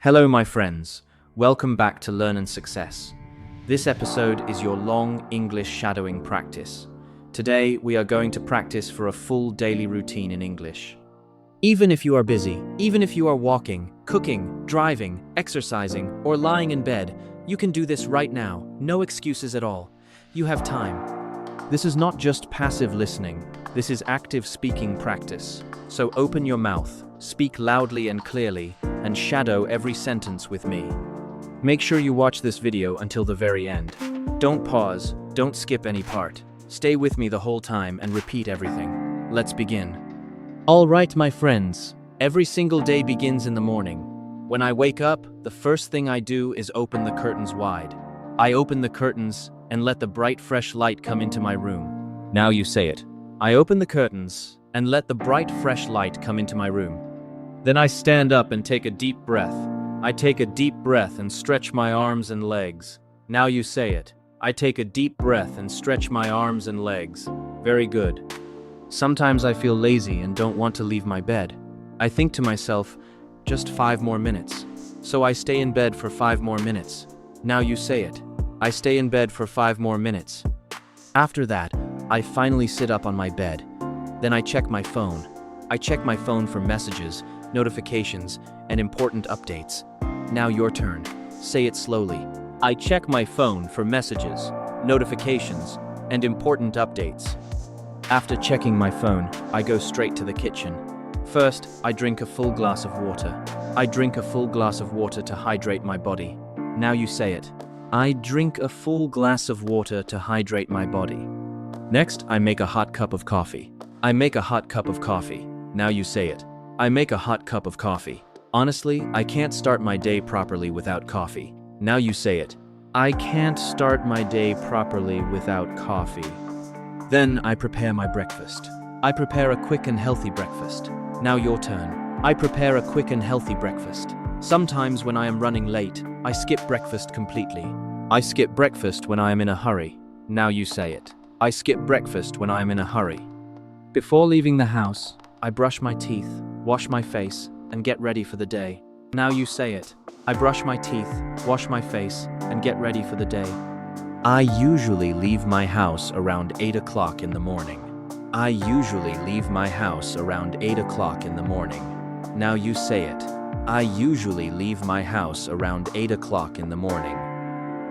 Hello, my friends. Welcome back to Learn and Success. This episode is your long English shadowing practice. Today, we are going to practice for a full daily routine in English. Even if you are busy, even if you are walking, cooking, driving, exercising, or lying in bed, you can do this right now. No excuses at all. You have time. This is not just passive listening. This is active speaking practice. So open your mouth, speak loudly and clearly, and shadow every sentence with me. Make sure you watch this video until the very end. Don't pause, don't skip any part. Stay with me the whole time and repeat everything. Let's begin. All right, my friends. Every single day begins in the morning. When I wake up, the first thing I do is open the curtains wide. I open the curtains and let the bright, fresh light come into my room. Now you say it. I open the curtains and let the bright, fresh light come into my room. Then I stand up and take a deep breath. I take a deep breath and stretch my arms and legs. Now you say it. I take a deep breath and stretch my arms and legs. Very good. Sometimes I feel lazy and don't want to leave my bed. I think to myself, just 5 more minutes. So I stay in bed for 5 more minutes. Now you say it. I stay in bed for 5 more minutes. After that, I finally sit up on my bed. Then I check my phone. I check my phone for messages, notifications, and important updates. Now your turn. Say it slowly. I check my phone for messages, notifications, and important updates. After checking my phone, I go straight to the kitchen. First, I drink a full glass of water. I drink a full glass of water to hydrate my body. Now you say it. I drink a full glass of water to hydrate my body. Next, I make a hot cup of coffee. I make a hot cup of coffee. Now you say it. I make a hot cup of coffee. Honestly, I can't start my day properly without coffee. Now you say it. I can't start my day properly without coffee. Then I prepare my breakfast. I prepare a quick and healthy breakfast. Now your turn. I prepare a quick and healthy breakfast. Sometimes when I am running late, I skip breakfast completely. I skip breakfast when I am in a hurry. Now you say it. I skip breakfast when I am in a hurry. Before leaving the house, I brush my teeth, wash my face, and get ready for the day. Now you say it. I brush my teeth, wash my face, and get ready for the day. I usually leave my house around 8 o'clock in the morning. I usually leave my house around 8 o'clock in the morning. Now you say it. I usually leave my house around 8 o'clock in the morning.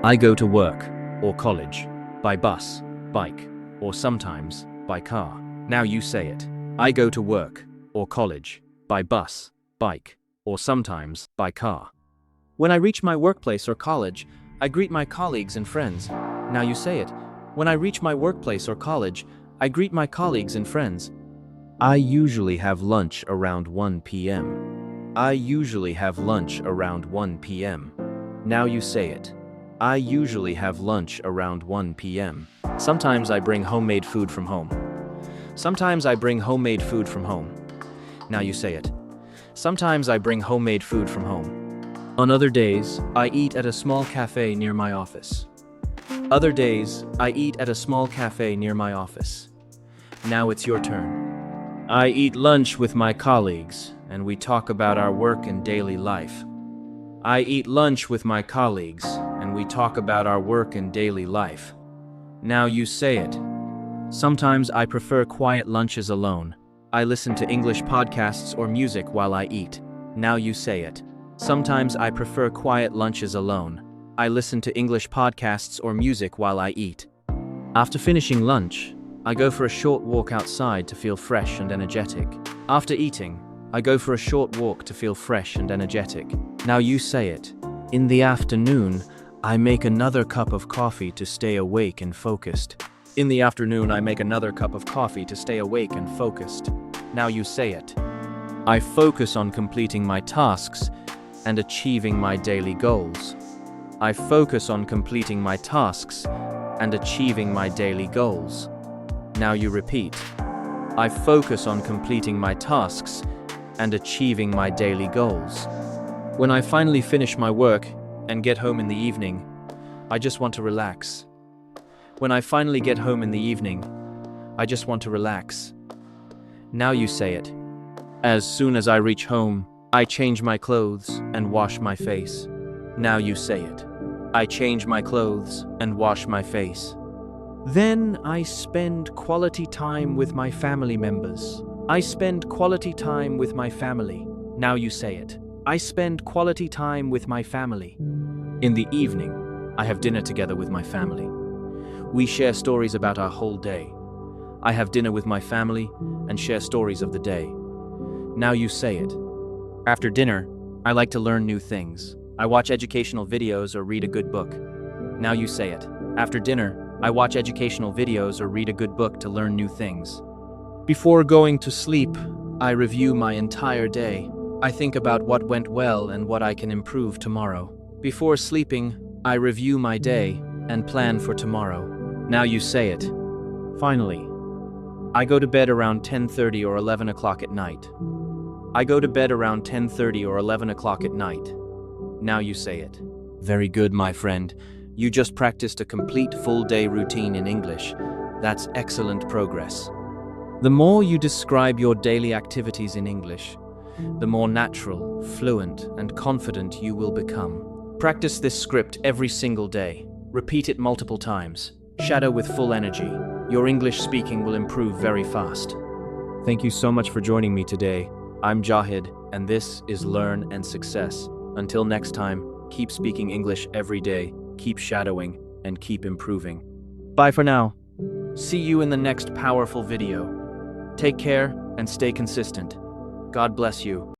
I go to work or college by bus, bike, or sometimes by car. Now you say it. I go to work or college by bus, bike, or sometimes by car. When I reach my workplace or college, I greet my colleagues and friends. Now you say it. When I reach my workplace or college, I greet my colleagues and friends. I usually have lunch around 1 p.m. I usually have lunch around 1 p.m. Now you say it. I usually have lunch around 1 p.m. Sometimes I bring homemade food from home. Sometimes I bring homemade food from home. Now you say it. Sometimes I bring homemade food from home. On other days, I eat at a small cafe near my office. Other days, I eat at a small cafe near my office. Now it's your turn. I eat lunch with my colleagues, and we talk about our work and daily life. I eat lunch with my colleagues, and we talk about our work and daily life. Now you say it. Sometimes I prefer quiet lunches alone. I listen to English podcasts or music while I eat. Now you say it. Sometimes I prefer quiet lunches alone. I listen to English podcasts or music while I eat. After finishing lunch, I go for a short walk outside to feel fresh and energetic. After eating, I go for a short walk to feel fresh and energetic. Now you say it. In the afternoon, I make another cup of coffee to stay awake and focused. In the afternoon, I make another cup of coffee to stay awake and focused. Now you say it. I focus on completing my tasks and achieving my daily goals. I focus on completing my tasks and achieving my daily goals. Now you repeat. I focus on completing my tasks and achieving my daily goals. When I finally finish my work and get home in the evening, I just want to relax. When I finally get home in the evening, I just want to relax. Now you say it. As soon as I reach home, I change my clothes and wash my face. Now you say it. I change my clothes and wash my face. Then I spend quality time with my family members. I spend quality time with my family. Now you say it. I spend quality time with my family. In the evening, I have dinner together with my family. We share stories about our whole day. I have dinner with my family and share stories of the day. Now you say it. After dinner, I like to learn new things. I watch educational videos or read a good book. Now you say it. After dinner, I watch educational videos or read a good book to learn new things. Before going to sleep, I review my entire day. I think about what went well and what I can improve tomorrow. Before sleeping, I review my day and plan for tomorrow. Now you say it. Finally, I go to bed around 10:30 or 11 o'clock at night. I go to bed around 10:30 or 11 o'clock at night. Now you say it. Very good, my friend. You just practiced a complete full-day routine in English. That's excellent progress. The more you describe your daily activities in English, the more natural, fluent, and confident you will become. Practice this script every single day. Repeat it multiple times. Shadow with full energy. Your English speaking will improve very fast. Thank you so much for joining me today. I'm Jahid, and this is Learn and Success. Until next time, keep speaking English every day, keep shadowing, and keep improving. Bye for now. See you in the next powerful video. Take care and stay consistent. God bless you.